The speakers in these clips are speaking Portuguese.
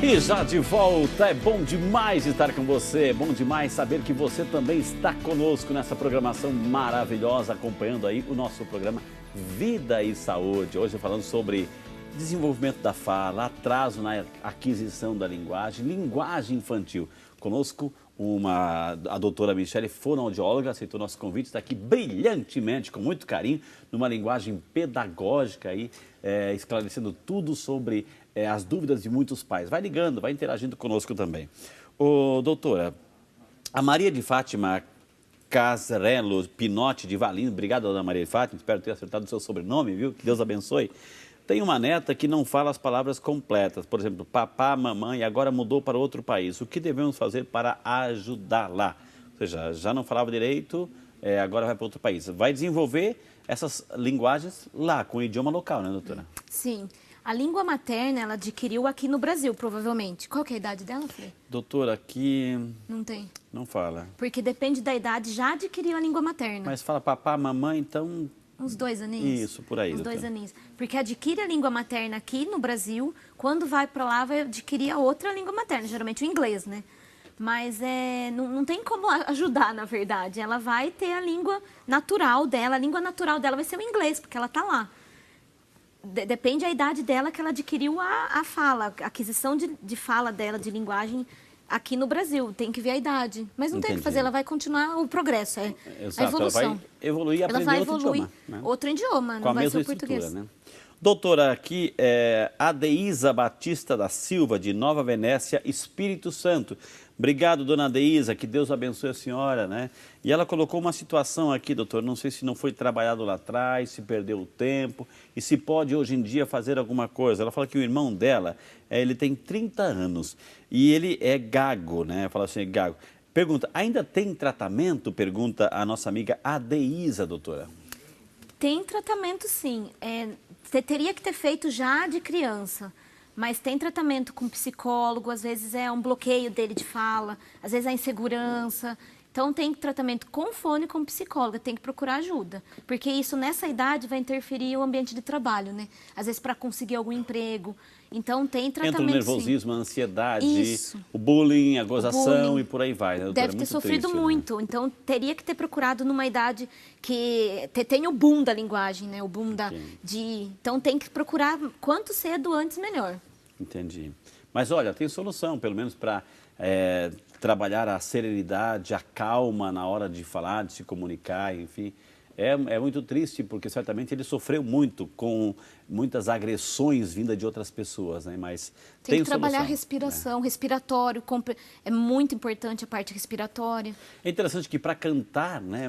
E já de volta, é bom demais estar com você, é bom demais saber que você também está conosco nessa programação maravilhosa, acompanhando aí o nosso programa Vida e Saúde. Hoje falando sobre desenvolvimento da fala, atraso na aquisição da linguagem, linguagem infantil. Conosco a doutora Michele, fonoaudióloga, aceitou nosso convite, está aqui brilhantemente, com muito carinho, numa linguagem pedagógica aí, esclarecendo tudo sobre as dúvidas de muitos pais. Vai ligando, vai interagindo conosco também. Ô, doutora, a Maria de Fátima Casarello Pinotti de Valinhos, obrigado, dona Maria de Fátima, espero ter acertado o seu sobrenome, viu? Que Deus abençoe. Tem uma neta que não fala as palavras completas, por exemplo, papá, mamãe, agora mudou para outro país. O que devemos fazer para ajudá-la? Ou seja, já não falava direito, agora vai para outro país. Vai desenvolver essas linguagens lá, com o idioma local, né, doutora? Sim. A língua materna, ela adquiriu aqui no Brasil, provavelmente. Qual que é a idade dela, Fê? Doutora, aqui... Não tem. Não fala. Porque depende da idade, já adquiriu a língua materna. Mas fala papá, mamãe, então... Uns 2 aninhos? Isso, por aí. Uns 2 aninhos. Porque adquire a língua materna aqui no Brasil, quando vai para lá vai adquirir a outra língua materna, geralmente o inglês, né? Mas não tem como ajudar, na verdade. Ela vai ter a língua natural dela, a língua natural dela vai ser o inglês, porque ela está lá. Depende da idade dela que ela adquiriu a fala, a aquisição de fala dela, de linguagem aqui no Brasil. Tem que ver a idade. Mas não tem o que fazer, ela vai continuar o progresso, Exato, a evolução. Ela vai evoluir e aprender outro idioma. Né? Outro idioma, Com não a vai mesma ser o português. Né? Doutora, aqui é Adeísa Batista da Silva, de Nova Venécia, Espírito Santo. Obrigado, dona Adeísa, que Deus abençoe a senhora, né? E ela colocou uma situação aqui, doutor, não sei se não foi trabalhado lá atrás, se perdeu o tempo e se pode hoje em dia fazer alguma coisa. Ela fala que o irmão dela, ele tem 30 anos e ele é gago, né? Fala assim, gago. Pergunta, ainda tem tratamento? Pergunta a nossa amiga Adeísa, doutora. Tem tratamento, sim. Você teria que ter feito já de criança. Mas tem tratamento com psicólogo, às vezes é um bloqueio dele de fala, às vezes é insegurança. Então tem tratamento com fone e com psicóloga, tem que procurar ajuda. Porque isso nessa idade vai interferir o ambiente de trabalho, né? Às vezes para conseguir algum emprego. Então tem tratamento. Entra o nervosismo, sim. A ansiedade, isso. O bullying, a gozação e por aí vai, né, doutora? Deve ter sofrido triste, muito, né? Então teria que ter procurado numa idade que tem o boom da linguagem, né? O boom Então tem que procurar quanto cedo antes melhor. Entendi. Mas olha, tem solução, pelo menos para trabalhar a serenidade, a calma na hora de falar, de se comunicar, enfim. É muito triste, porque certamente ele sofreu muito com muitas agressões vindas de outras pessoas, né? Mas tem que trabalhar solução, a respiração, respiratório, é muito importante a parte respiratória. É interessante que para cantar, né?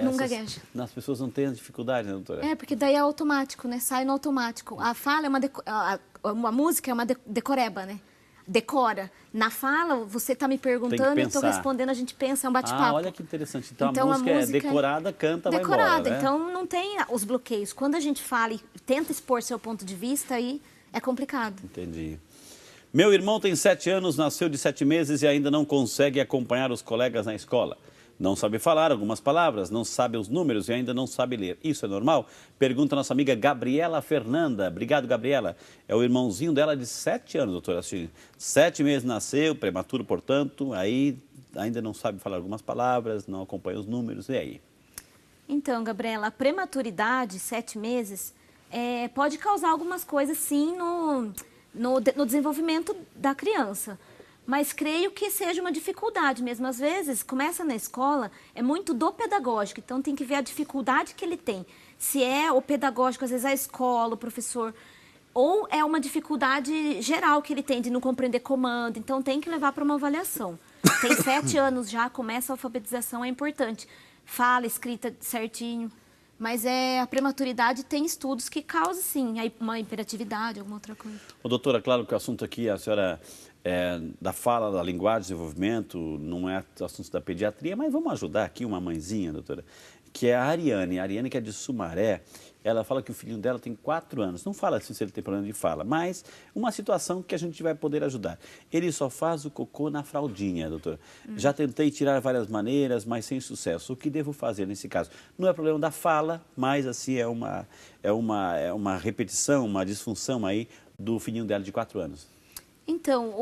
Não gagueja. As pessoas não têm dificuldade, né, doutora? Porque daí é automático, né? Sai no automático. A fala é uma música é uma decoreba, né? Decora. Na fala, você está me perguntando, eu estou respondendo, a gente pensa, é um bate-papo. Olha que interessante. Então a música é decorada, canta, vai embora. Decorada, né? Então não tem os bloqueios. Quando a gente fala e tenta expor seu ponto de vista, aí é complicado. Entendi. Meu irmão tem 7 anos, nasceu de 7 meses e ainda não consegue acompanhar os colegas na escola. Não sabe falar algumas palavras, não sabe os números e ainda não sabe ler. Isso é normal? Pergunta a nossa amiga Gabriela Fernanda. Obrigado, Gabriela. É o irmãozinho dela de 7 anos, doutora. 7 meses nasceu, prematuro, portanto, aí ainda não sabe falar algumas palavras, não acompanha os números, e aí? Então, Gabriela, a prematuridade, 7 meses, pode causar algumas coisas, sim, no desenvolvimento da criança. Mas creio que seja uma dificuldade mesmo. Às vezes, começa na escola, é muito do pedagógico, então tem que ver a dificuldade que ele tem. Se é o pedagógico, às vezes a escola, o professor, ou é uma dificuldade geral que ele tem de não compreender comando, então tem que levar para uma avaliação. Tem 7 anos já, começa a alfabetização, é importante. Fala, escrita certinho. Mas a prematuridade tem estudos que causam, sim, uma hiperatividade, alguma outra coisa. Doutora, claro que o assunto aqui, a senhora, da fala, da linguagem, desenvolvimento, não é assunto da pediatria, mas vamos ajudar aqui uma mãezinha, doutora, que é a Ariane. A Ariane, que é de Sumaré, ela fala que o filhinho dela tem 4 anos. Não fala assim se ele tem problema de fala, mas uma situação que a gente vai poder ajudar. Ele só faz o cocô na fraldinha, doutora. Já tentei tirar várias maneiras, mas sem sucesso. O que devo fazer nesse caso? Não é problema da fala, mas assim é uma repetição, uma disfunção aí do filhinho dela de 4 anos. Então,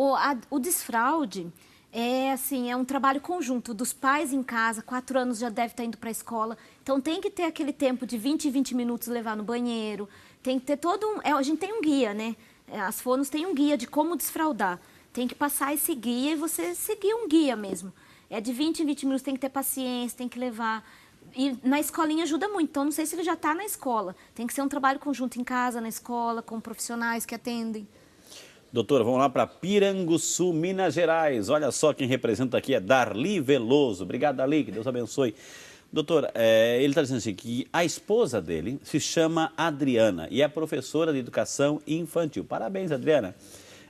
o desfraude é um trabalho conjunto dos pais em casa, 4 anos já deve estar indo para a escola, então tem que ter aquele tempo de 20 minutos levar no banheiro, tem que ter a gente tem um guia, né? As fonos têm um guia de como desfraudar, tem que passar esse guia e você seguir um guia mesmo. É de 20 em 20 minutos, tem que ter paciência, tem que levar. E na escolinha ajuda muito, então não sei se ele já está na escola, tem que ser um trabalho conjunto em casa, na escola, com profissionais que atendem. Doutora, vamos lá para Piranguçu, Minas Gerais. Olha só quem representa aqui é Darli Veloso. Obrigado, Darli, que Deus abençoe. Doutora, ele está dizendo assim que a esposa dele se chama Adriana e é professora de educação infantil. Parabéns, Adriana.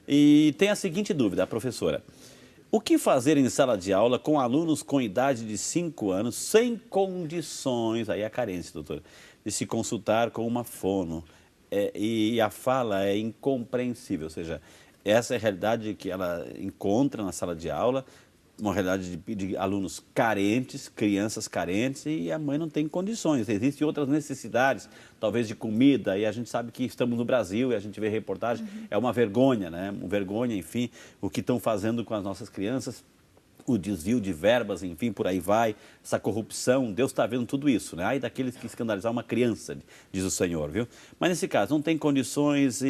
E tem a seguinte dúvida, a professora. O que fazer em sala de aula com alunos com idade de 5 anos sem condições, aí a carência, doutora, de se consultar com uma fono? E a fala é incompreensível, ou seja, essa é a realidade que ela encontra na sala de aula, uma realidade de alunos carentes, crianças carentes, e a mãe não tem condições. Existem outras necessidades, talvez de comida, e a gente sabe que estamos no Brasil e a gente vê reportagem, é uma vergonha, né? Uma vergonha, enfim, o que estão fazendo com as nossas crianças. O desvio de verbas, enfim, por aí vai, essa corrupção, Deus está vendo tudo isso, né? Ai daqueles que escandalizar uma criança, diz o Senhor, viu? Mas nesse caso, não tem condições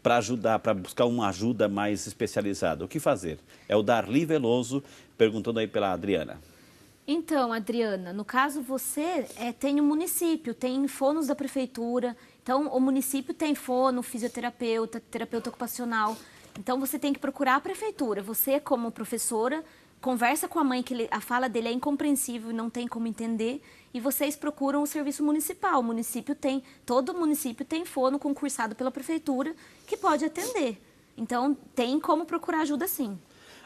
para ajudar, para buscar uma ajuda mais especializada. O que fazer? É o Darli Veloso, perguntando aí pela Adriana. Então, Adriana, no caso você tem um município, tem fonos da prefeitura, então o município tem fono, fisioterapeuta, terapeuta ocupacional. Então, você tem que procurar a prefeitura. Você, como professora, conversa com a mãe que a fala dele é incompreensível e não tem como entender, e vocês procuram o serviço municipal. Todo município tem fono concursado pela prefeitura que pode atender. Então, tem como procurar ajuda sim.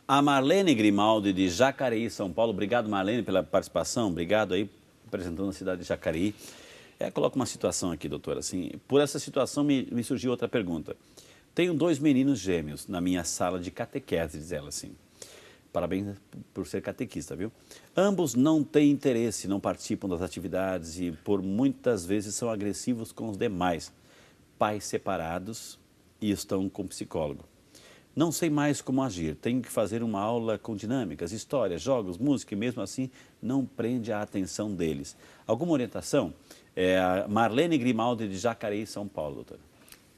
A Marlene Grimaldi, de Jacareí, São Paulo. Obrigado, Marlene, pela participação. Obrigado aí, representando a cidade de Jacareí. Coloca uma situação aqui, doutora. Assim, por essa situação, me surgiu outra pergunta. Tenho 2 meninos gêmeos na minha sala de catequese, diz ela assim. Parabéns por ser catequista, viu? Ambos não têm interesse, não participam das atividades e por muitas vezes são agressivos com os demais. Pais separados e estão com psicólogo. Não sei mais como agir, tenho que fazer uma aula com dinâmicas, histórias, jogos, música e mesmo assim não prende a atenção deles. Alguma orientação? A Marlene Grimaldi, de Jacareí, São Paulo, doutora.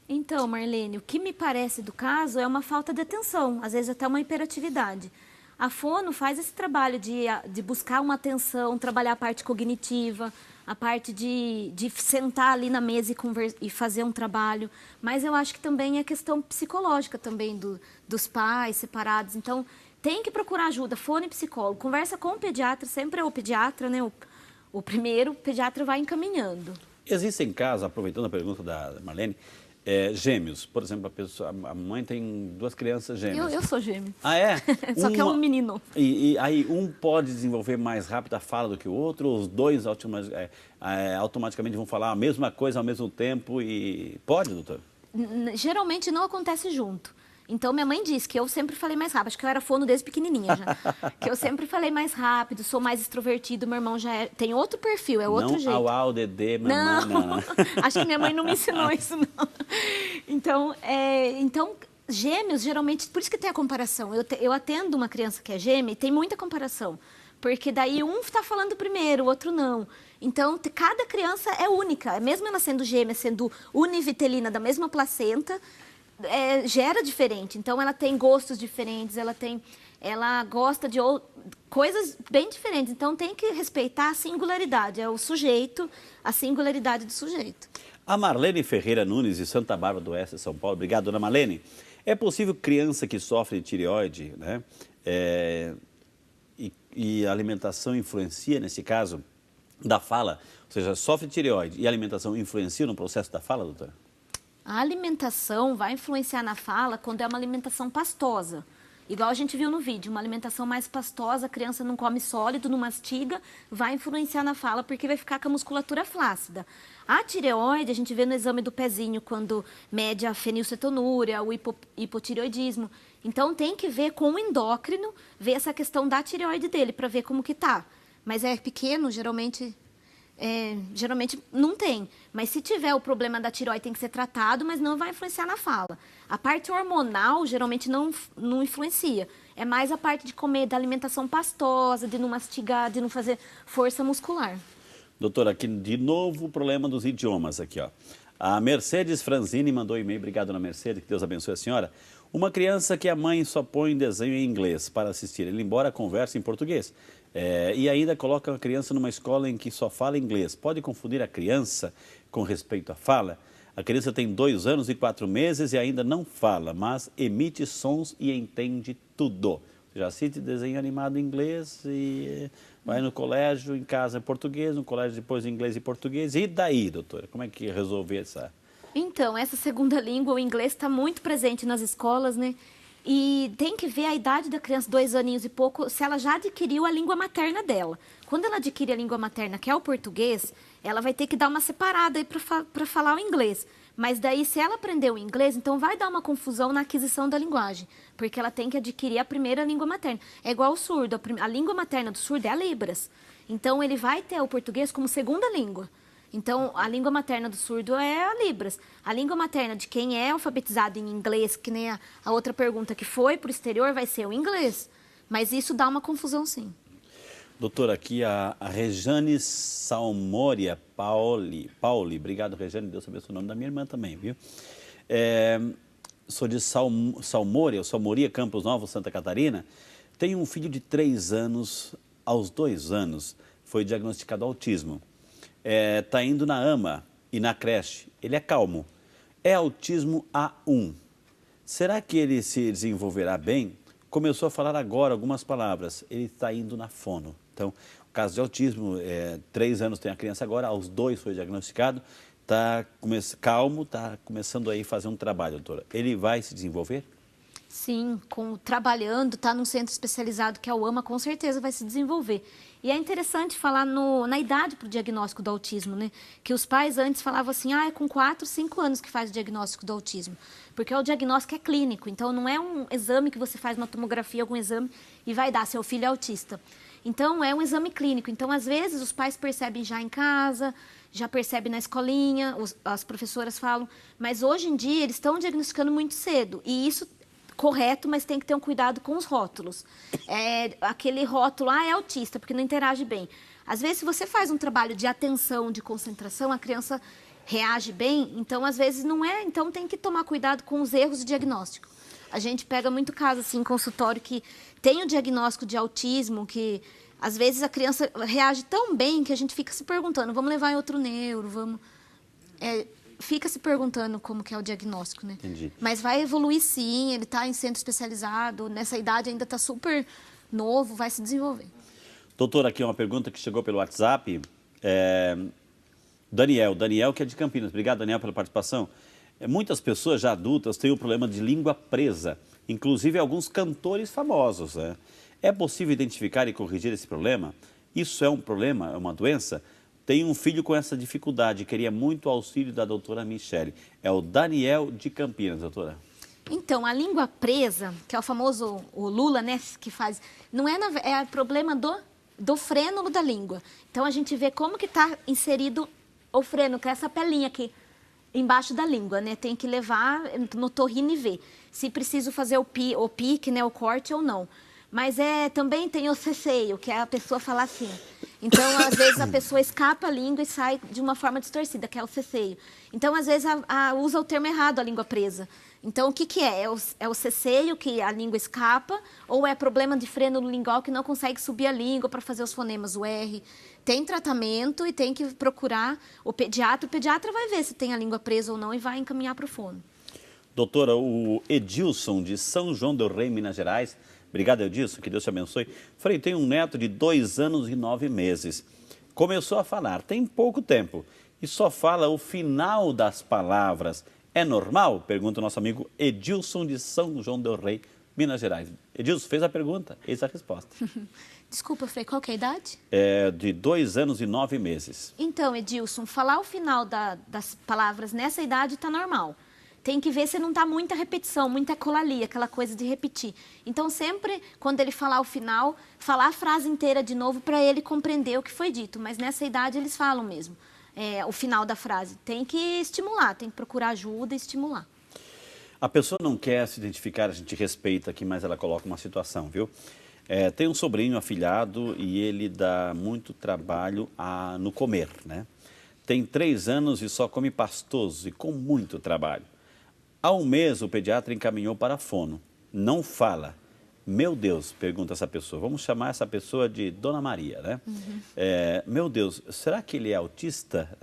Então, Marlene, o que me parece do caso é uma falta de atenção, às vezes até uma hiperatividade. A fono faz esse trabalho de buscar uma atenção, trabalhar a parte cognitiva, a parte de sentar ali na mesa e fazer um trabalho. Mas eu acho que também é questão psicológica também dos pais separados. Então, tem que procurar ajuda, fono e psicólogo. Conversa com o pediatra, sempre é o pediatra, né? O primeiro, o pediatra vai encaminhando. Existem casos, aproveitando a pergunta da Marlene, gêmeos, por exemplo, a mãe tem 2 crianças gêmeas. Eu sou gêmeo. Ah, é? Só que é um menino. E aí um pode desenvolver mais rápido a fala do que o outro, os dois automaticamente vão falar a mesma coisa ao mesmo tempo e pode, doutor? Geralmente não acontece junto. Então, minha mãe disse que eu sempre falei mais rápido. Acho que eu era fono desde pequenininha já. Que eu sempre falei mais rápido, sou mais extrovertido. Meu irmão já tem outro perfil, é outro jeito. Não au, dedê, mamãe, não. Acho que minha mãe não me ensinou isso, não. Então, gêmeos, geralmente, por isso que tem a comparação. Eu atendo uma criança que é gêmea e tem muita comparação. Porque daí um está falando primeiro, o outro não. Então, cada criança é única. Mesmo ela sendo gêmea, sendo univitelina da mesma placenta, gera diferente. Então, ela tem gostos diferentes, ela gosta de coisas bem diferentes. Então, tem que respeitar a singularidade, é o sujeito, a singularidade do sujeito. A Marlene Ferreira Nunes, de Santa Bárbara do Oeste, São Paulo. Obrigado, dona Marlene. É possível criança que sofre de tireoide, né? E a alimentação influencia, nesse caso, da fala? Ou seja, sofre de tireoide e a alimentação influencia no processo da fala, doutora? A alimentação vai influenciar na fala quando é uma alimentação pastosa. Igual a gente viu no vídeo, uma alimentação mais pastosa, a criança não come sólido, não mastiga, vai influenciar na fala porque vai ficar com a musculatura flácida. A tireoide, a gente vê no exame do pezinho quando mede a fenilcetonúria, o hipotireoidismo. Então tem que ver com o endócrino, ver essa questão da tireoide dele para ver como que tá. Mas é pequeno, geralmente Geralmente não tem. Mas se tiver o problema da tireoide, tem que ser tratado, mas não vai influenciar na fala. A parte hormonal, geralmente, não influencia. É mais a parte de comer, da alimentação pastosa, de não mastigar, de não fazer força muscular. Doutora, aqui de novo o problema dos idiomas aqui, ó. A Mercedes Franzini mandou um e-mail, obrigado, dona Mercedes, que Deus abençoe a senhora. Uma criança que a mãe só põe desenho em inglês para assistir, ele embora converse em português. E ainda coloca a criança numa escola em que só fala inglês. Pode confundir a criança com respeito à fala? A criança tem 2 anos e 4 meses e ainda não fala, mas emite sons e entende tudo. Já assiste desenho animado em inglês e vai no colégio, em casa em português, no colégio depois em inglês e português. E daí, doutora? Como é que resolver essa... Então, essa segunda língua, o inglês, está muito presente nas escolas, né? E tem que ver a idade da criança, 2 aninhos e pouco, se ela já adquiriu a língua materna dela. Quando ela adquire a língua materna, que é o português, ela vai ter que dar uma separada aí para falar o inglês. Mas daí, se ela aprendeu o inglês, então vai dar uma confusão na aquisição da linguagem, porque ela tem que adquirir a primeira língua materna. É igual o surdo, a língua materna do surdo é a Libras. Então, ele vai ter o português como segunda língua. Então, a língua materna do surdo é a Libras. A língua materna de quem é alfabetizado em inglês, que nem a outra pergunta que foi para o exterior, vai ser o inglês. Mas isso dá uma confusão, sim. Doutora, aqui a Rejane Salmoria Pauli. Obrigado, Rejane. Deus abençoe o nome da minha irmã também, viu? Sou de Salmoria, Campos Novos, Santa Catarina. Tenho um filho de 3 anos. Aos 2 anos, foi diagnosticado autismo. Está indo na AMA e na creche. Ele é calmo. É autismo A1. Será que ele se desenvolverá bem? Começou a falar agora algumas palavras. Ele está indo na fono. Então, o caso de autismo, 3 anos tem a criança agora, aos 2 foi diagnosticado. Está calmo, está começando aí a fazer um trabalho, doutora. Ele vai se desenvolver? Sim, trabalhando, está num centro especializado que é o AMA, com certeza vai se desenvolver. E é interessante falar na idade para o diagnóstico do autismo, né? Que os pais antes falavam assim, é com 4, 5 anos que faz o diagnóstico do autismo. Porque o diagnóstico é clínico, então não é um exame que você faz uma tomografia, algum exame, e vai dar, seu filho é autista. Então, é um exame clínico. Então, às vezes, os pais percebem já em casa, já percebem na escolinha, as professoras falam, mas hoje em dia eles estão diagnosticando muito cedo, e isso correto, mas tem que ter um cuidado com os rótulos. Aquele rótulo, é autista, porque não interage bem. Às vezes, se você faz um trabalho de atenção, de concentração, a criança reage bem, então, às vezes, não é. Então, tem que tomar cuidado com os erros de diagnóstico. A gente pega muito caso, assim, em consultório, que tem o diagnóstico de autismo, que, às vezes, a criança reage tão bem que a gente fica se perguntando, vamos levar em outro neuro, vamos... Fica se perguntando como que é o diagnóstico, né? Entendi. Mas vai evoluir sim, ele está em centro especializado, nessa idade ainda está super novo, vai se desenvolver. Doutora, aqui uma pergunta que chegou pelo WhatsApp. Daniel que é de Campinas. Obrigado, Daniel, pela participação. Muitas pessoas já adultas têm o problema de língua presa, inclusive alguns cantores famosos, né? É possível identificar e corrigir esse problema? Isso é um problema, é uma doença? Tenho um filho com essa dificuldade, queria muito o auxílio da doutora Michele. É o Daniel de Campinas, doutora. Então, a língua presa, que é o famoso o Lula, né, que faz, não é problema do frênulo da língua. Então, a gente vê como que está inserido o freno, que é essa pelinha aqui embaixo da língua, né? Tem que levar no torrino e ver se preciso fazer o pique, né, o corte ou não. Mas também tem o ceceio, que é a pessoa falar assim. Então, às vezes, a pessoa escapa a língua e sai de uma forma distorcida, que é o ceceio. Então, às vezes, usa o termo errado, a língua presa. Então, o que é? É o ceceio, que a língua escapa, ou é problema de freno lingual que não consegue subir a língua para fazer os fonemas, o R? Tem tratamento e tem que procurar o pediatra. O pediatra vai ver se tem a língua presa ou não e vai encaminhar para o fono. Doutora, o Edilson, de São João del Rei, Minas Gerais. Obrigado, Edilson, que Deus te abençoe. Falei, tenho um neto de 2 anos e 9 meses. Começou a falar, tem pouco tempo, e só fala o final das palavras. É normal? Pergunta o nosso amigo Edilson, de São João del Rei, Minas Gerais. Edilson, fez a pergunta, eis a resposta. Desculpa, Frei, qual que é a idade? De 2 anos e 9 meses. Então, Edilson, falar o final das palavras nessa idade está normal. tem que ver se não está muita repetição, muita colalia, aquela coisa de repetir. Então, sempre, quando ele falar o final, falar a frase inteira de novo para ele compreender o que foi dito. Mas nessa idade eles falam mesmo o final da frase. Tem que estimular, tem que procurar ajuda e estimular. A pessoa não quer se identificar, a gente respeita aqui, mas ela coloca uma situação, viu? Tem um sobrinho afilhado e ele dá muito trabalho no comer, né? Tem 3 anos e só come pastoso e com muito trabalho. Há um mês o pediatra encaminhou para a fono. Não fala. Meu Deus, pergunta essa pessoa. Vamos chamar essa pessoa de Dona Maria, né? Meu Deus, será que ele é autista?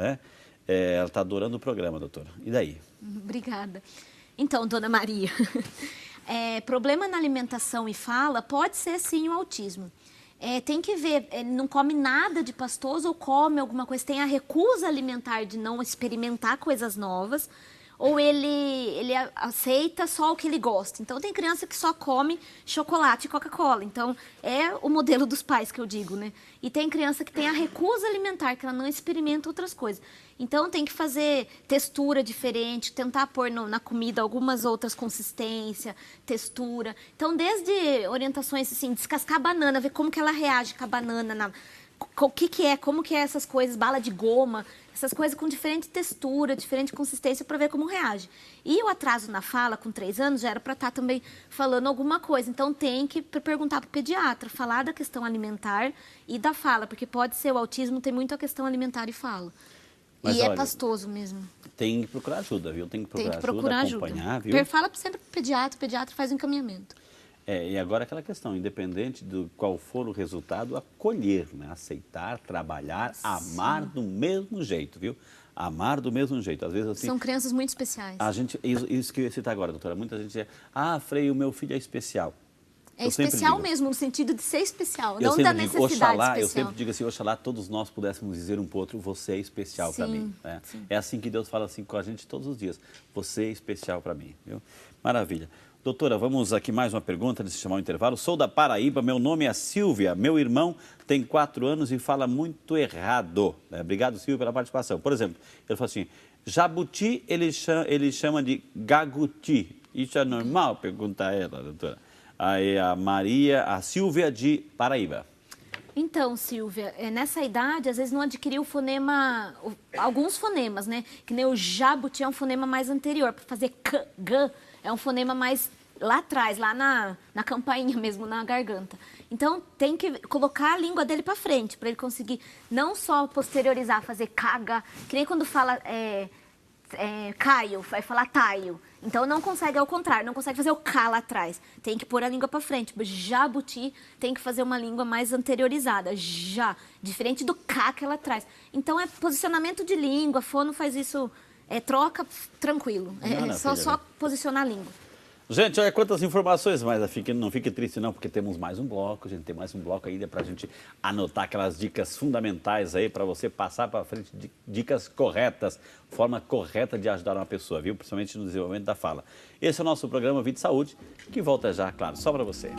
Ela está adorando o programa, doutora. E daí? Obrigada. Então, Dona Maria, problema na alimentação e fala pode ser sim o autismo. Tem que ver, não come nada de pastoso ou come alguma coisa, tem a recusa alimentar de não experimentar coisas novas, ou ele aceita só o que ele gosta. Então, tem criança que só come chocolate e Coca-Cola. Então, é o modelo dos pais que eu digo, né? E tem criança que tem a recusa alimentar, que ela não experimenta outras coisas. Então, tem que fazer textura diferente, tentar pôr na comida algumas outras consistências, textura. Então, desde orientações assim, descascar a banana, ver como que ela reage com a banana, como que é essas coisas, bala de goma, essas coisas com diferente textura, diferente consistência para ver como reage. E o atraso na fala, com 3 anos, já era para estar também falando alguma coisa. Então, tem que perguntar para o pediatra, falar da questão alimentar e da fala, porque pode ser o autismo, tem muito a questão alimentar e fala. Mas, e olha, é pastoso mesmo. Tem que procurar ajuda, viu? Tem que procurar ajuda, acompanhar, viu? Fala sempre para o pediatra faz o encaminhamento. E agora aquela questão, independente do qual for o resultado, acolher, né? Aceitar, trabalhar, amar do mesmo jeito, viu? Amar do mesmo jeito. Às vezes, assim, são crianças muito especiais. Isso que eu ia citar agora, doutora. Muita gente diz, Frei, o meu filho é especial. É especial mesmo, no sentido de ser especial, não da necessidade especial. Eu sempre digo assim, oxalá todos nós pudéssemos dizer um para o outro, você é especial para mim. É assim que Deus fala assim com a gente todos os dias, você é especial para mim, viu? Maravilha. Doutora, vamos aqui mais uma pergunta antes de chamar o intervalo. Sou da Paraíba, meu nome é Silvia, meu irmão tem 4 anos e fala muito errado. Obrigado, Silvia, pela participação. Por exemplo, ele fala assim, jabuti ele chama de gaguti. Isso é normal? Pergunta ela, doutora. Aí a Silvia de Paraíba. Então, Silvia, nessa idade, às vezes não adquiriu o fonema, alguns fonemas, né? Que nem o jabuti é um fonema mais anterior, para fazer k, g, é um fonema mais lá atrás, lá na campainha mesmo, na garganta. Então, tem que colocar a língua dele para frente, para ele conseguir não só posteriorizar, fazer caga, que nem quando fala caio, vai falar taio. Então, não consegue, ao contrário, não consegue fazer o K lá atrás. Tem que pôr a língua para frente. Jabuti tem que fazer uma língua mais anteriorizada, já, diferente do K que ela traz. Então, é posicionamento de língua, a fono faz isso, troca tranquilo. Só posicionar a língua. Gente, olha quantas informações, mas não fique triste não, porque temos mais um bloco, tem mais um bloco ainda para a gente anotar aquelas dicas fundamentais aí para você passar para frente, dicas corretas, forma correta de ajudar uma pessoa, viu? Principalmente no desenvolvimento da fala. Esse é o nosso programa Vida e Saúde, que volta já, claro, só para você.